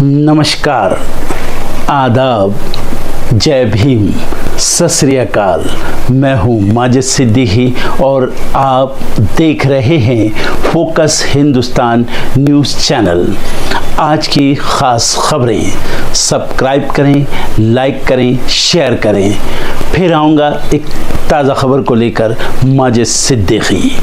नमस्कार, आदाब, जय भीम, सत श्री अकाल। मैं हूँ माजिद सिद्दीकी और आप देख रहे हैं फोकस हिंदुस्तान न्यूज़ चैनल। आज की ख़ास खबरें सब्सक्राइब करें, लाइक करें, शेयर करें। फिर आऊँगा एक ताज़ा खबर को लेकर माजिद सिद्दीकी।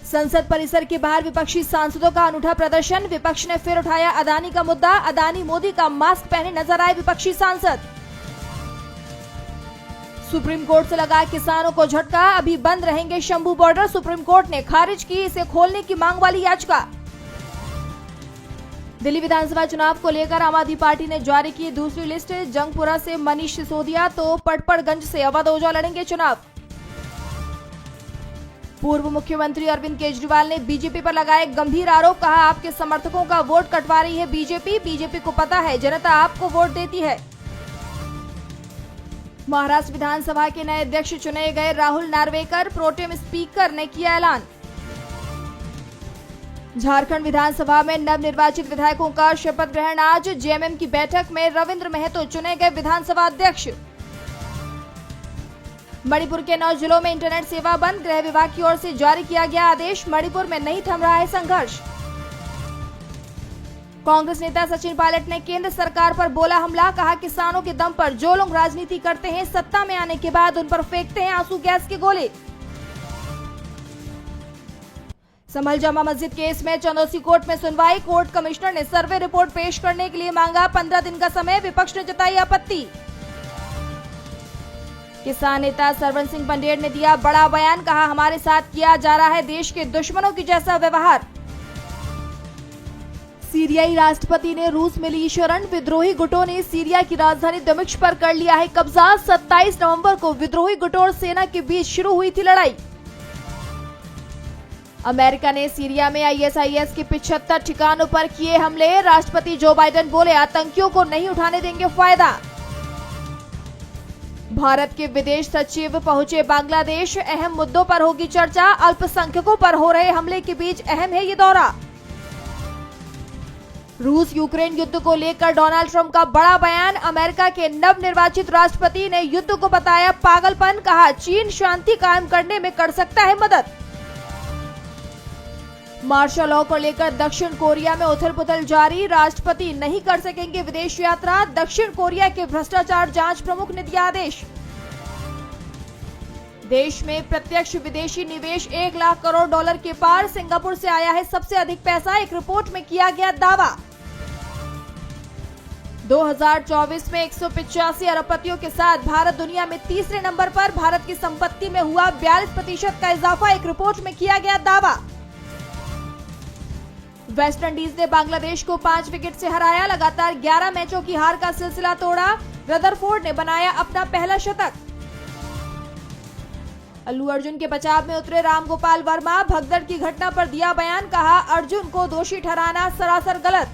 संसद परिसर के बाहर विपक्षी सांसदों का अनूठा प्रदर्शन। विपक्ष ने फिर उठाया अदानी का मुद्दा। अदानी मोदी का मास्क पहने नजर आए विपक्षी सांसद। सुप्रीम कोर्ट से लगा किसानों को झटका, अभी बंद रहेंगे शंभू बॉर्डर। सुप्रीम कोर्ट ने खारिज की इसे खोलने की मांग वाली याचिका। दिल्ली विधानसभा चुनाव को लेकर आम आदमी पार्टी ने जारी की दूसरी लिस्ट। जंगपुरा से मनीष सिसोदिया तो पटपड़गंज से अवध ओझा लड़ेंगे चुनाव। पूर्व मुख्यमंत्री अरविंद केजरीवाल ने बीजेपी पर लगाए गंभीर आरोप। कहा, आपके समर्थकों का वोट कटवा रही है बीजेपी। बीजेपी को पता है जनता आपको वोट देती है। महाराष्ट्र विधानसभा के नए अध्यक्ष चुने गए राहुल नार्वेकर। प्रोटेम स्पीकर ने किया ऐलान। झारखंड विधानसभा में नवनिर्वाचित विधायकों का शपथ ग्रहण आज। जेएमएम की बैठक में रविंद्र महतो चुने गए विधानसभा अध्यक्ष। मणिपुर के 9 जिलों में इंटरनेट सेवा बंद। गृह विभाग की ओर से जारी किया गया आदेश। मणिपुर में नहीं थम रहा है संघर्ष। कांग्रेस नेता सचिन पायलट ने केंद्र सरकार पर बोला हमला। कहा, किसानों के दम पर जो लोग राजनीति करते हैं, सत्ता में आने के बाद उन पर फेंकते हैं आंसू गैस के गोले। संभल जामा मस्जिद केस में चंदौसी कोर्ट में सुनवाई। कोर्ट कमिश्नर ने सर्वे रिपोर्ट पेश करने के लिए मांगा 15 दिन का समय। विपक्ष ने जताई आपत्ति। किसान नेता सरवन सिंह पंडेर ने दिया बड़ा बयान। कहा, हमारे साथ किया जा रहा है देश के दुश्मनों की जैसा व्यवहार। सीरियाई राष्ट्रपति ने रूस में ली शरण। विद्रोही गुटों ने सीरिया की राजधानी दमिश्क पर कर लिया है कब्जा। 27 नवंबर को विद्रोही गुटों और सेना के बीच शुरू हुई थी लड़ाई। अमेरिका ने सीरिया में आईएसआईएस के 75 ठिकानों पर किए हमले। राष्ट्रपति जो बाइडेन बोले, आतंकियों को नहीं उठाने देंगे फायदा। भारत के विदेश सचिव पहुंचे बांग्लादेश। अहम मुद्दों पर होगी चर्चा। अल्पसंख्यकों पर हो रहे हमले के बीच अहम है ये दौरा। रूस यूक्रेन युद्ध को लेकर डोनाल्ड ट्रंप का बड़ा बयान। अमेरिका के नवनिर्वाचित राष्ट्रपति ने युद्ध को बताया पागलपन। कहा, चीन शांति कायम करने में कर सकता है मदद। मार्शल लॉ को लेकर दक्षिण कोरिया में उथल-पुथल जारी। राष्ट्रपति नहीं कर सकेंगे विदेश यात्रा। दक्षिण कोरिया के भ्रष्टाचार जांच प्रमुख ने दिया आदेश। देश में प्रत्यक्ष विदेशी निवेश 1 लाख करोड़ डॉलर के पार। सिंगापुर से आया है सबसे अधिक पैसा। एक रिपोर्ट में किया गया दावा। 2024 में 185 अरबपतियों के साथ भारत दुनिया में तीसरे नंबर पर। भारत की संपत्ति में हुआ 42% का इजाफा। एक रिपोर्ट में किया गया दावा। वेस्टइंडीज ने बांग्लादेश को 5 विकेट से हराया। लगातार 11 मैचों की हार का सिलसिला तोड़ा। रदरफोर्ड ने बनाया अपना पहला शतक। अल्लू अर्जुन के बचाव में उतरे रामगोपाल वर्मा। भगदड़ की घटना पर दिया बयान। कहा, अर्जुन को दोषी ठहराना सरासर गलत।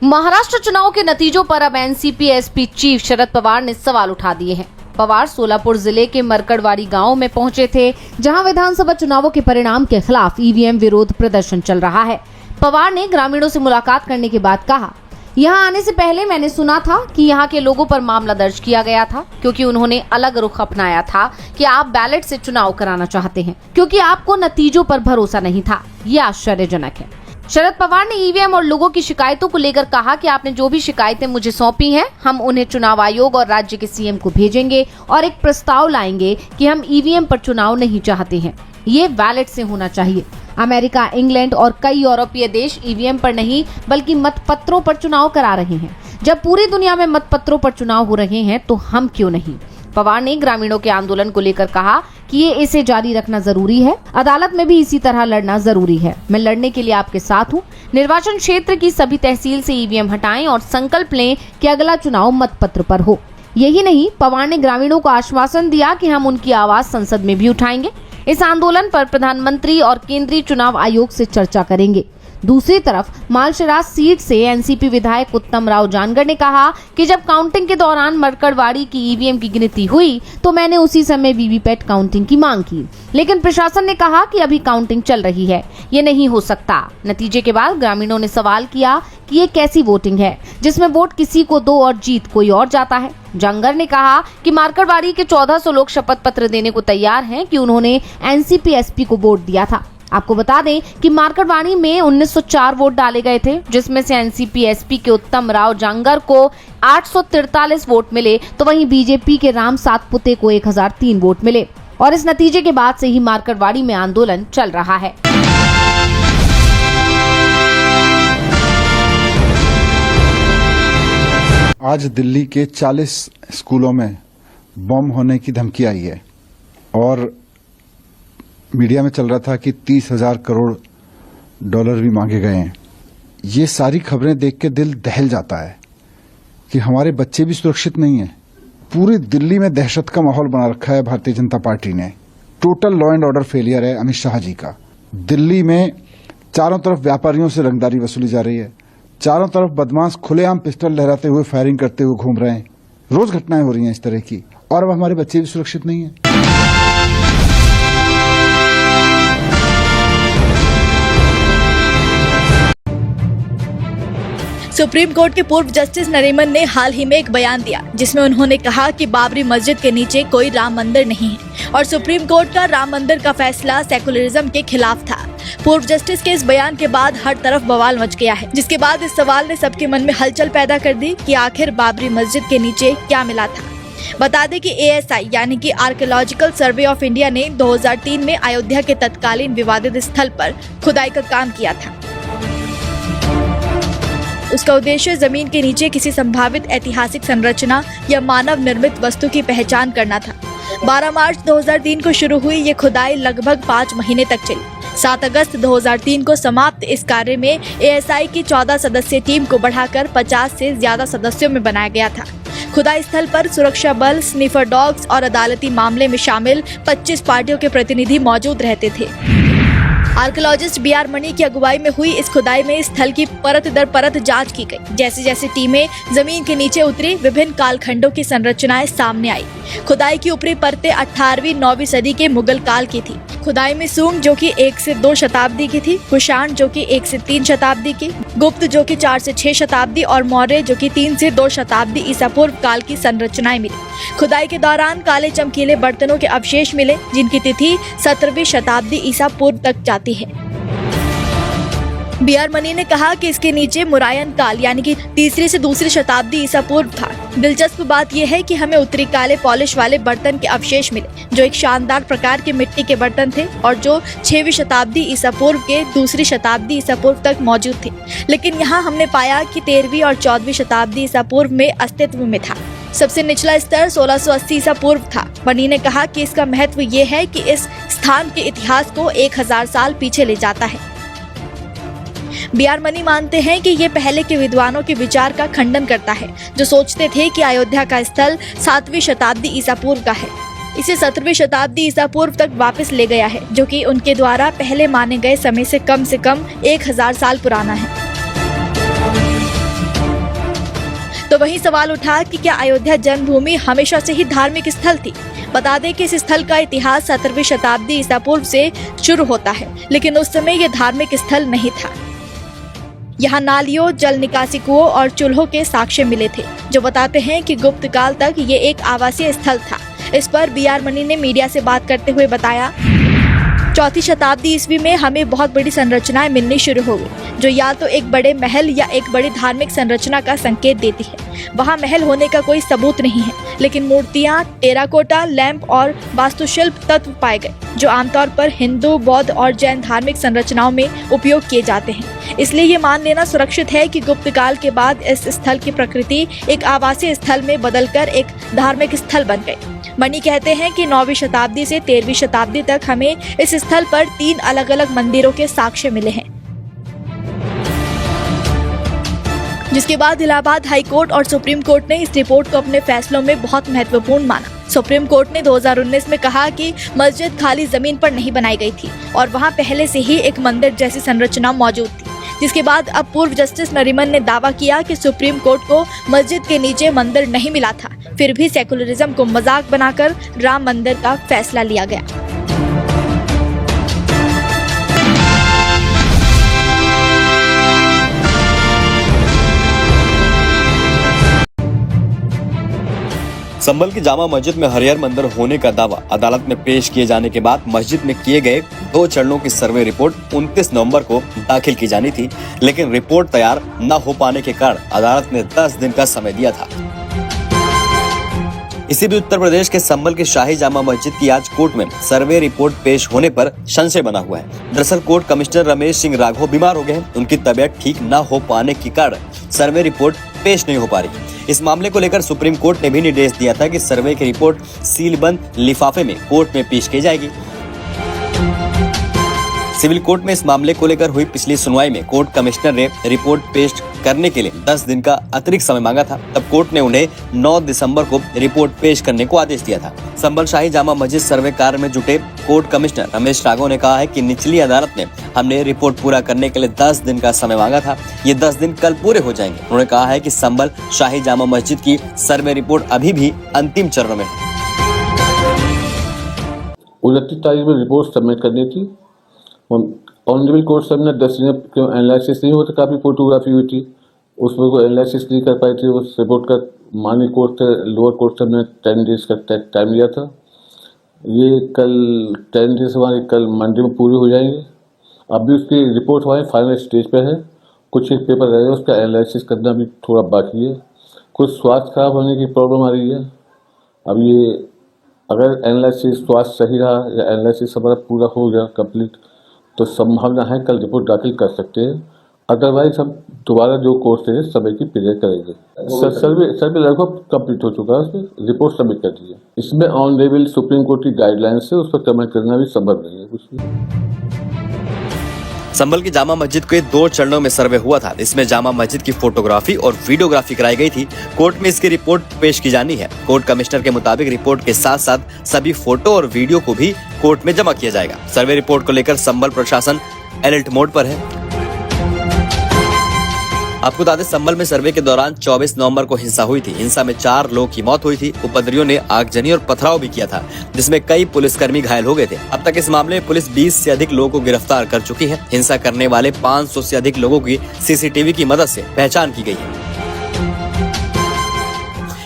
महाराष्ट्र चुनाव के नतीजों पर अब NCP SP chief Sharad Pawar ने सवाल उठा दिए हैं। पवार सोलापुर जिले के मरकड़वाड़ी गांव में पहुंचे थे, जहां विधानसभा चुनावों के परिणाम के खिलाफ ईवीएम विरोध प्रदर्शन चल रहा है। पवार ने ग्रामीणों से मुलाकात करने के बाद कहा, यहां आने से पहले मैंने सुना था कि यहां के लोगों पर मामला दर्ज किया गया था, क्योंकि उन्होंने अलग रुख अपनाया था कि आप बैलेट से चुनाव कराना चाहते हैं, क्योंकि आपको नतीजों पर भरोसा नहीं था। ये आश्चर्यजनक है। शरद पवार ने ईवीएम और लोगों की शिकायतों को लेकर कहा कि आपने जो भी शिकायतें मुझे सौंपी हैं, हम उन्हें चुनाव आयोग और राज्य के सीएम को भेजेंगे और एक प्रस्ताव लाएंगे कि हम ईवीएम पर चुनाव नहीं चाहते हैं, ये बैलेट से होना चाहिए। अमेरिका, इंग्लैंड और कई यूरोपीय देश ईवीएम पर नहीं बल्कि मतपत्रों पर चुनाव करा रहे हैं। जब पूरी दुनिया में मतपत्रों पर चुनाव हो रहे हैं तो हम क्यों नहीं। पवार ने ग्रामीणों के आंदोलन को लेकर कहा कि ये इसे जारी रखना जरूरी है। अदालत में भी इसी तरह लड़ना जरूरी है। मैं लड़ने के लिए आपके साथ हूँ। निर्वाचन क्षेत्र की सभी तहसील से ईवीएम हटाएं और संकल्प लें कि अगला चुनाव मतपत्र पर हो। यही नहीं, पवार ने ग्रामीणों को आश्वासन दिया कि हम उनकी आवाज संसद में भी उठाएंगे। इस आंदोलन पर प्रधानमंत्री और केंद्रीय चुनाव आयोग से चर्चा करेंगे। दूसरी तरफ मालशराज सीट से एनसीपी विधायक उत्तम राव जानगर ने कहा कि जब काउंटिंग के दौरान मरकड़वाड़ी की ईवीएम की गिनती हुई तो मैंने उसी समय वीवीपैट काउंटिंग की मांग की, लेकिन प्रशासन ने कहा कि अभी काउंटिंग चल रही है, ये नहीं हो सकता। नतीजे के बाद ग्रामीणों ने सवाल किया कि ये कैसी वोटिंग है जिसमें वोट किसी को दो और जीत कोई और जाता है। जानगर ने कहा कि मारकड़वाड़ी के 1400 लोग शपथ पत्र देने को तैयार हैं कि उन्होंने एनसीपी एसपी को वोट दिया था। आपको बता दें कि मारकड़वाड़ी में 1904 वोट डाले गए थे, जिसमें से एनसीपी एसपी के उत्तम राव जानगर को 843 वोट मिले, तो वहीं बीजेपी के राम सातपुते को 1003 वोट मिले और इस नतीजे के बाद से ही मारकड़वाड़ी में आंदोलन चल रहा है। आज दिल्ली के 40 स्कूलों में बम होने की धमकी आई है और मीडिया में चल रहा था कि 30,000 करोड़ डॉलर भी मांगे गए हैं। ये सारी खबरें देख के दिल दहल जाता है कि हमारे बच्चे भी सुरक्षित नहीं हैं। पूरी दिल्ली में दहशत का माहौल बना रखा है भारतीय जनता पार्टी ने। Total law and order failure है अमित शाह जी का। दिल्ली में चारों तरफ व्यापारियों से रंगदारी वसूली जा रही है, चारों तरफ बदमाश खुलेआम पिस्टल लहराते हुए फायरिंग करते हुए घूम रहे हैं। रोज घटनाएं हो रही हैं इस तरह की और अब हमारे बच्चे भी सुरक्षित नहीं हैं। सुप्रीम कोर्ट के पूर्व जस्टिस नरीमन ने हाल ही में एक बयान दिया जिसमें उन्होंने कहा कि बाबरी मस्जिद के नीचे कोई राम मंदिर नहीं है और सुप्रीम कोर्ट का राम मंदिर का फैसला सेकुलरिज्म के खिलाफ था। पूर्व जस्टिस के इस बयान के बाद हर तरफ बवाल मच गया है, जिसके बाद इस सवाल ने सबके मन में हलचल पैदा कर दी कि आखिर बाबरी मस्जिद के नीचे क्या मिला था। बता दें कि ASI यानी कि आर्कियोलॉजिकल सर्वे ऑफ इंडिया ने 2003 में अयोध्या के तत्कालीन विवादित स्थल पर खुदाई का काम किया था। उसका उद्देश्य जमीन के नीचे किसी संभावित ऐतिहासिक संरचना या मानव निर्मित वस्तु की पहचान करना था। 12 मार्च 2003 को शुरू हुई ये खुदाई लगभग 5 महीने तक चली। 7 अगस्त 2003 को समाप्त इस कार्य में ASI की 14 सदस्यीय टीम को बढ़ाकर 50 से ज्यादा सदस्यों में बनाया गया था। खुदाई स्थल पर सुरक्षा बल, स्निफर डॉग्स और अदालती मामले में शामिल 25 पार्टियों के प्रतिनिधि मौजूद रहते थे। आर्कियोलॉजिस्ट BR मणि की अगुवाई में हुई इस खुदाई में स्थल की परत दर परत जांच की गई। जैसे जैसे टीमें जमीन के नीचे उतरी, विभिन्न कालखंडों की संरचनाएं सामने आई। खुदाई की ऊपरी परतें 18वीं 9वीं सदी के मुगल काल की थी। खुदाई में सूंग जो कि 1 से 2 शताब्दी की थी, कुषाण जो कि 1 से 3 शताब्दी की, गुप्त जो कि 4 से 6 शताब्दी और मौर्य जो कि 3 से 2 शताब्दी ईसा पूर्व काल की संरचनाएं मिली। खुदाई के दौरान काले चमकीले बर्तनों के अवशेष मिले जिनकी तिथि 17वीं शताब्दी ईसा पूर्व तक जाती है। BR मणि ने कहा कि इसके नीचे मुरायन काल यानी कि 3री से 2री शताब्दी ईसा पूर्व था। दिलचस्प बात यह है कि हमें उत्तरी काले पॉलिश वाले बर्तन के अवशेष मिले जो एक शानदार प्रकार के मिट्टी के बर्तन थे और जो 6वीं शताब्दी ईसा पूर्व के 2री शताब्दी ईसा पूर्व तक मौजूद थे। लेकिन यहाँ हमने पाया कि 13वीं और 14वीं शताब्दी ईसा पूर्व में अस्तित्व में था। सबसे निचला स्तर 1680 ईसा पूर्व था। मणि ने कहा कि इसका महत्व ये है कि इस स्थान के इतिहास को 1000 साल पीछे ले जाता है। BR मणि मानते हैं कि ये पहले के विद्वानों के विचार का खंडन करता है जो सोचते थे कि अयोध्या का स्थल 7वीं शताब्दी ईसा पूर्व का है। इसे 17वीं शताब्दी ईसा पूर्व तक वापस ले गया है जो कि उनके द्वारा पहले माने गए समय से कम 1000 साल पुराना है। तो वही सवाल उठा कि क्या अयोध्या जन्मभूमि हमेशा से ही धार्मिक स्थल थी। बता दें कि इस स्थल का इतिहास 17वीं शताब्दी ईसा पूर्व से शुरू होता है, लेकिन उस समय यह धार्मिक स्थल नहीं था। यहाँ नालियों, जल निकासी कुओं और चूल्हों के साक्ष्य मिले थे जो बताते हैं कि गुप्त काल तक ये एक आवासीय स्थल था। इस पर BR मणि ने मीडिया से बात करते हुए बताया, 4वीं शताब्दी ईस्वी में हमें बहुत बड़ी संरचनाएं मिलनी शुरू हो गई जो या तो एक बड़े महल या एक बड़ी धार्मिक संरचना का संकेत देती है। वहाँ महल होने का कोई सबूत नहीं है, लेकिन मूर्तियाँ, टेराकोटा, लैंप और वास्तुशिल्प तत्व पाए गए जो आमतौर पर हिंदू, बौद्ध और जैन धार्मिक संरचनाओं में उपयोग किए जाते हैं। इसलिए ये मान लेना सुरक्षित है कि गुप्त काल के बाद इस स्थल की प्रकृति एक आवासीय स्थल में बदलकर एक धार्मिक स्थल बन गई। मणि कहते हैं कि 9वीं शताब्दी से 13वीं शताब्दी तक हमें इस स्थल पर 3 अलग अलग मंदिरों के साक्ष्य मिले हैं। जिसके बाद इलाहाबाद हाई कोर्ट और सुप्रीम कोर्ट ने इस रिपोर्ट को अपने फैसलों में बहुत महत्वपूर्ण माना। सुप्रीम कोर्ट ने 2019 में कहा कि मस्जिद खाली जमीन पर नहीं बनाई गई थी और वहां पहले से ही एक मंदिर जैसी संरचना मौजूद थी, जिसके बाद अब पूर्व जस्टिस नरीमन ने दावा किया कि सुप्रीम कोर्ट को मस्जिद के नीचे मंदिर नहीं मिला था, फिर भी सेकुलरिज्म को मजाक बनाकर राम मंदिर का फैसला लिया गया। संभल की जामा मस्जिद में हरिहर मंदिर होने का दावा अदालत में पेश किए जाने के बाद मस्जिद में किए गए 2 चरणों की सर्वे रिपोर्ट 29 नवंबर को दाखिल की जानी थी, लेकिन रिपोर्ट तैयार न हो पाने के कारण अदालत ने 10 दिन का समय दिया था। इसी बीच उत्तर प्रदेश के संभल की शाही जामा मस्जिद की आज कोर्ट में सर्वे रिपोर्ट पेश होने पर संशय बना हुआ है। दरअसल कोर्ट कमिश्नर रमेश सिंह राघव बीमार हो गए हैं। उनकी तबीयत ठीक न हो पाने के कारण सर्वे रिपोर्ट पेश नहीं हो पा रही। इस मामले को लेकर सुप्रीम कोर्ट ने भी निर्देश दिया था कि सर्वे की रिपोर्ट सीलबंद लिफाफे में कोर्ट में पेश की जाएगी। सिविल कोर्ट में इस मामले को लेकर हुई पिछली सुनवाई में कोर्ट कमिश्नर ने रिपोर्ट पेश करने के लिए 10 दिन का अतिरिक्त समय मांगा था। तब कोर्ट ने उन्हें 9 दिसंबर को रिपोर्ट पेश करने को आदेश दिया था। संभल शाही जामा मस्जिद सर्वे कार्य में जुटे कोर्ट कमिश्नर रमेश राघव ने कहा है कि निचली अदालत ने हमने रिपोर्ट पूरा करने के लिए 10 दिन का समय मांगा था, ये 10 दिन कल पूरे हो जाएंगे। उन्होंने कहा है कि संभल शाही जामा मस्जिद की सर्वे रिपोर्ट अभी भी अंतिम चरण में है। 29 तारीख में रिपोर्ट सबमिट करनी थी। ऑनरेबल कोर्ट साहब ने 10 दिन क्यों एनालिसिस नहीं होता, काफ़ी फोटोग्राफी हुई थी, उसमें कोई एनालिसिस नहीं कर पाई थी। उस रिपोर्ट का माननीय कोर्ट से लोअर कोर्ट साहब ने 10 डेज का टाइम लिया था। ये कल 10 डेज हमारे कल मंडे में पूरी हो जाएंगे। अभी उसकी रिपोर्ट हमारे फाइनल स्टेज पे है। कुछ एक पेपर रहेगा, उसका एनालिसिस करना भी थोड़ा बाकी है। कुछ स्वास्थ्य खराब होने की प्रॉब्लम आ रही है। अब ये अगर एनालिसिस स्वास्थ्य सही रहा या एनालिसिस हमारा पूरा हो गया कंप्लीट, तो संभावना है कल रिपोर्ट दाखिल कर सकते हैं। अदरवाइज हम दोबारा जो कोर्स है समय की पीरियड करेंगे। सर्वे लगभग कंप्लीट हो चुका है, उसमें रिपोर्ट सबमिट कर दी है। इसमें ऑनरेबल सुप्रीम कोर्ट की गाइडलाइंस है, उस पर कमेंट करना भी संभव नहीं है कुछ भी। संभल की जामा मस्जिद के 2 चरणों में सर्वे हुआ था। इसमें जामा मस्जिद की फोटोग्राफी और वीडियोग्राफी कराई गई थी। कोर्ट में इसकी रिपोर्ट पेश की जानी है। कोर्ट कमिश्नर के मुताबिक रिपोर्ट के साथ साथ सभी फोटो और वीडियो को भी कोर्ट में जमा किया जाएगा। सर्वे रिपोर्ट को लेकर संभल प्रशासन अलर्ट मोड पर है। आपको बता दें, संभल में सर्वे के दौरान 24 नवंबर को हिंसा हुई थी। हिंसा में 4 लोगों की मौत हुई थी। उपद्रवियों ने आगजनी और पथराव भी किया था, जिसमें कई पुलिसकर्मी घायल हो गए थे। अब तक इस मामले में पुलिस 20 से अधिक लोगों को गिरफ्तार कर चुकी है। हिंसा करने वाले 500 से अधिक लोगों की सीसीटीवी की मदद से पहचान की गई है।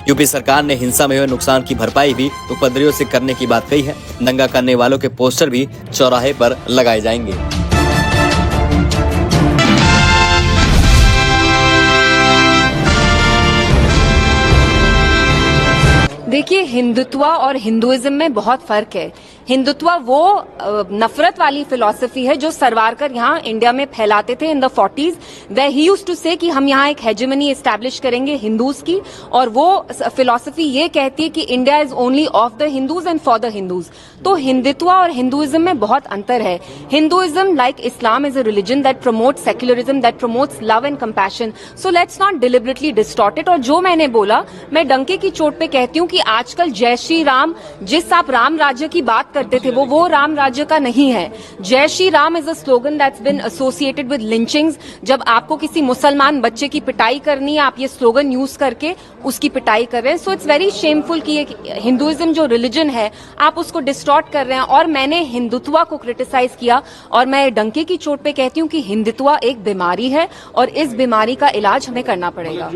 यूपी सरकार ने हिंसा में हुए नुकसान की भरपाई भी उपद्रवियों से करने की बात कही है। दंगा करने वालों के पोस्टर भी चौराहे पर लगाए जाएंगे। देखिए, हिंदुत्व और हिंदुइज्म में बहुत फर्क है। हिंदुत्व वो नफरत वाली फिलॉसफी है जो सरवारकर यहाँ इंडिया में फैलाते थे इन द 40s। वे ही यूज्ड टू से कि हम यहाँ एक हेजेमनी एस्टैब्लिश करेंगे हिंदूज की, और वो फिलॉसफी ये कहती है कि India is only of the Hindus and for the Hindus. तो हिंदुत्व और हिंदुइज्म में बहुत अंतर है। Hinduism like Islam is a religion that promotes secularism, that promotes love and compassion. So let's not deliberately distort it. और जो मैंने बोला, मैं डंके की चोट पे कहती हूँ कि आजकल जय श्री राम, जिस आप राम राज्य की बात करते थे, वो राम राज्य का नहीं है। Jai Shri Ram is a slogan that's been associated with lynchings. जब आपको किसी मुसलमान बच्चे की पिटाई करनी है, आप ये स्लोगन यूज करके उसकी पिटाई कर रहे हैं। सो इट्स वेरी शेमफुल कि हिंदुइज्म जो रिलीजन है, आप उसको डिस्टॉर्ट कर रहे हैं। और मैंने हिंदुत्व को क्रिटिसाइज किया, और मैं डंके की चोट पे कहती हूँ कि हिंदुत्व एक बीमारी है और इस बीमारी का इलाज हमें करना पड़ेगा।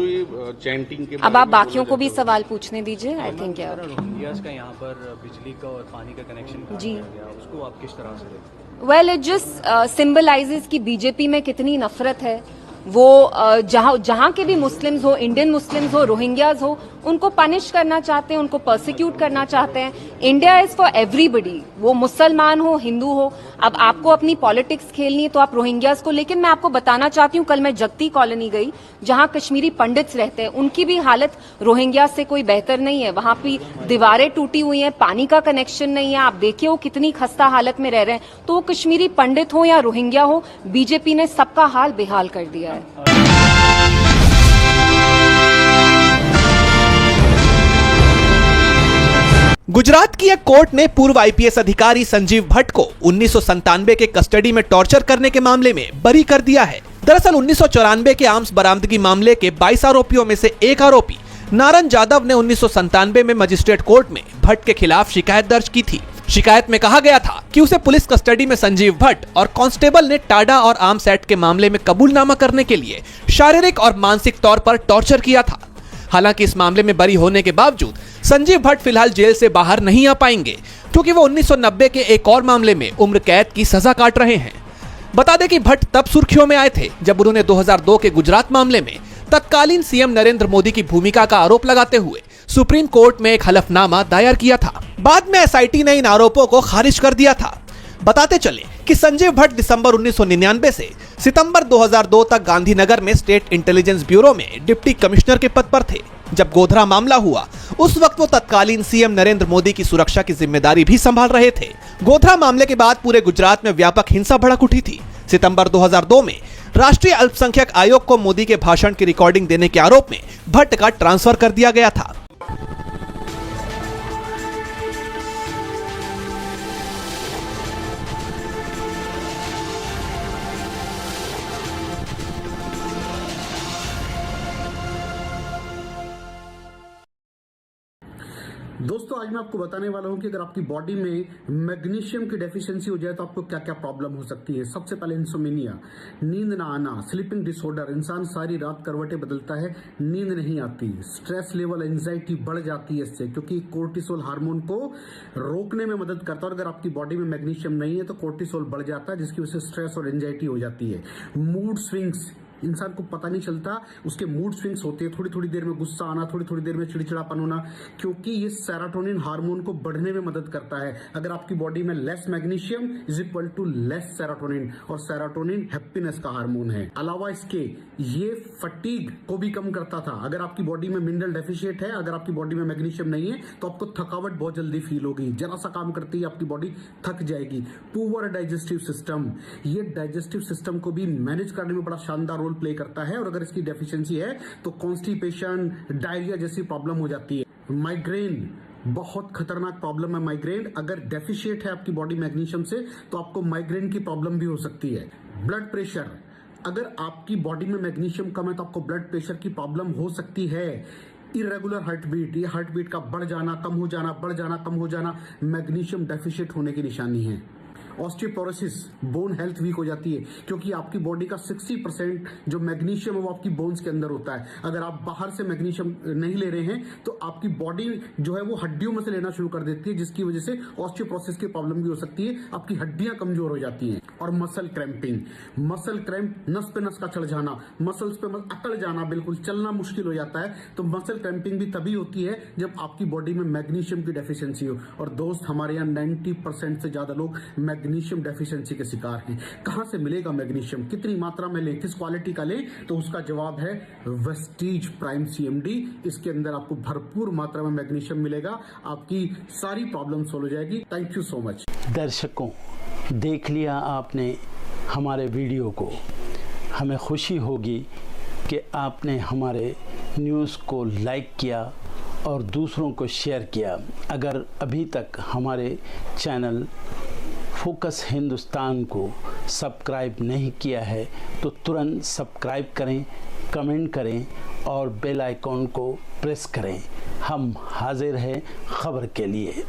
अब आप बाकियों को भी सवाल पूछने दीजिए। आई थिंक का यहाँ पर बिजली का और पानी का कनेक्शन जी, उसको आप किस तरह से? वेल, इट जस्ट सिंबलाइजेस कि बीजेपी में कितनी नफरत है। वो जहाँ के भी मुस्लिम्स हो, इंडियन मुस्लिम्स हो, रोहिंग्याज हो, उनको पनिश करना चाहते हैं, उनको परसिक्यूट करना चाहते हैं। इंडिया इज फॉर एवरीबडी, वो मुसलमान हो, हिंदू हो। अब आपको अपनी पॉलिटिक्स खेलनी है तो आप रोहिंग्याज को, लेकिन मैं आपको बताना चाहती हूँ, कल मैं जगती कॉलोनी गई जहाँ कश्मीरी पंडित्स रहते हैं, उनकी भी हालत रोहिंग्याज से कोई बेहतर नहीं है। वहां भी दीवारें टूटी हुई हैं, पानी का कनेक्शन नहीं है। आप देखिए वो कितनी खस्ता हालत में रह रहे हैं। तो वो कश्मीरी पंडित हो या रोहिंग्या हो, बीजेपी ने सबका हाल बेहाल कर दिया है। गुजरात की एक कोर्ट ने पूर्व आईपीएस अधिकारी संजीव भट्ट को 1997 के कस्टडी में टॉर्चर करने के मामले में बरी कर दिया है। दरअसल 1994 के आर्म्स बरामदगी मामले के 22 आरोपियों में से एक आरोपी नारन जादव ने 1997 में मजिस्ट्रेट कोर्ट में भट्ट के खिलाफ शिकायत दर्ज की थी। शिकायत में कहा गया था कि उसे पुलिस कस्टडी में संजीव भट्ट और कांस्टेबल ने टाडा और आर्म्स एक्ट के मामले में कबूलनामा करने के लिए शारीरिक और मानसिक तौर पर टॉर्चर किया था। हालांकि इस मामले में बरी होने के बावजूद संजीव भट्ट फिलहाल जेल से बाहर नहीं आ पाएंगे, क्योंकि वो 1990 के एक और मामले में उम्र कैद की सजा काट रहे हैं। बता दें कि भट्ट तब सुर्खियों में आए थे जब उन्होंने 2002 के गुजरात मामले में तत्कालीन सीएम नरेंद्र मोदी की भूमिका का आरोप लगाते हुए सुप्रीम कोर्ट में एक हलफनामा दायर किया था। बाद में एसआईटी ने इन आरोपों को खारिज कर दिया था। बताते चले कि संजीव भट्ट दिसंबर 1999 से सितंबर 2002 तक गांधीनगर में स्टेट इंटेलिजेंस ब्यूरो में डिप्टी कमिश्नर के पद पर थे। जब गोधरा मामला हुआ उस वक्त वो तत्कालीन सीएम नरेंद्र मोदी की सुरक्षा की जिम्मेदारी भी संभाल रहे थे। गोधरा मामले के बाद पूरे गुजरात में व्यापक हिंसा भड़क उठी थी। सितंबर 2002 में राष्ट्रीय अल्पसंख्यक आयोग को मोदी के भाषण की रिकॉर्डिंग देने के आरोप में भट्ट का ट्रांसफर कर दिया गया था। दोस्तों आज मैं आपको बताने वाला हूं कि अगर आपकी बॉडी में मैग्नीशियम की डेफिशिएंसी हो जाए तो आपको क्या क्या प्रॉब्लम हो सकती है। सबसे पहले इंसोमेनिया, नींद ना आना, स्लीपिंग डिसऑर्डर, इंसान सारी रात करवटें बदलता है, नींद नहीं आती, स्ट्रेस लेवल, एंजाइटी बढ़ जाती है इससे, क्योंकि कोर्टिसोल हार्मोन को रोकने में मदद करता है। और अगर आपकी बॉडी में मैग्नीशियम नहीं है तो कोर्टिसोल बढ़ जाता है, जिसकी वजह से स्ट्रेस और एंजाइटी हो जाती है। मूड स्विंग्स, इंसान को पता नहीं चलता उसके मूड स्विंग्स होते हैं, थोड़ी थोड़ी देर में गुस्सा आना, थोड़ी थोड़ी देर में चिड़चिड़ापन होना, क्योंकि ये सेरोटोनिन हार्मोन को बढ़ने में मदद करता है। अगर आपकी बॉडी में less magnesium is equal to less serotonin, और सेरोटोनिन हैप्पीनेस का हार्मोन है। अलावा इसके ये फटीग को भी कम करता था। अगर आपकी बॉडी में मिनरल डेफिशिएट है, अगर आपकी बॉडी में मैग्नीशियम नहीं है तो आपको थकावट बहुत जल्दी फील होगी, जरा सा काम करती है आपकी बॉडी थक जाएगी। पुअर डाइजेस्टिव सिस्टम, ये डाइजेस्टिव सिस्टम को भी मैनेज करने में बड़ा शानदार रोल प्ले करता है। और अगर इसकी डेफिशिएंसी है तो कॉन्स्टिपेशन, डायरिया जैसी प्रॉब्लम हो जाती है। माइग्रेन, बहुत खतरनाक प्रॉब्लम है माइग्रेन। अगर डेफिशिएट है आपकी बॉडी मैग्नीशियम से तो आपको माइग्रेन की प्रॉब्लम भी हो सकती है। ब्लड प्रेशर, अगर आपकी बॉडी में मैग्नीशियम कम है तो आपको ब्लड प्रेशर की प्रॉब्लम हो सकती है। इरेगुलर हार्ट बीट, ये हार्ट बीट का बढ़ जाना, कम हो जाना, बढ़ जाना, कम हो जाना, मैग्नीशियम डेफिशिएट होने की निशानी है। ऑस्टियोपोरोसिस, बोन हेल्थ वीक हो जाती है, क्योंकि आपकी बॉडी का 60% जो मैग्नीशियम है वो आपकी बोन्स के अंदर होता है। अगर आप बाहर से मैग्नीशियम नहीं ले रहे हैं तो आपकी बॉडी जो है वो हड्डियों में से लेना शुरू कर देती है, जिसकी वजह से ऑस्टियोपोरोसिस की प्रॉब्लम भी हो सकती है, आपकी हड्डियां कमजोर हो जाती हैं। और मसल क्रैम्पिंग, मसल क्रैम्प, नस पे नस का चढ़ जाना, मसल्स पे अकड़ जाना, बिल्कुल चलना मुश्किल हो जाता है। तो मसल क्रैम्पिंग भी तभी होती है जब आपकी बॉडी में मैग्नीशियम की डेफिशिएंसी हो। और दोस्त, हमारे यहाँ 90% से ज्यादा लोग मैग्नीशियम डेफिशिएंसी के शिकार हैं। कहां से मिलेगा मैग्नीशियम, कितनी मात्रा में लें, किस क्वालिटी का लें? तो उसका जवाब है वेस्टीज प्राइम CMD। इसके अंदर आपको भरपूर मात्रा में मैग्नीशियम मिलेगा, आपकी सारी प्रॉब्लम सॉल्व हो जाएगी। Thank you so much. दर्शकों, देख लिया आपने हमारे वीडियो को। हमें खुशी होगी कि आपने हमारे न्यूज़ को लाइक किया और दूसरों को शेयर किया। अगर अभी तक हमारे चैनल फोकस हिंदुस्तान को सब्सक्राइब नहीं किया है तो तुरंत सब्सक्राइब करें, कमेंट करें और बेल आइकॉन को प्रेस करें। हम हाजिर हैं खबर के लिए।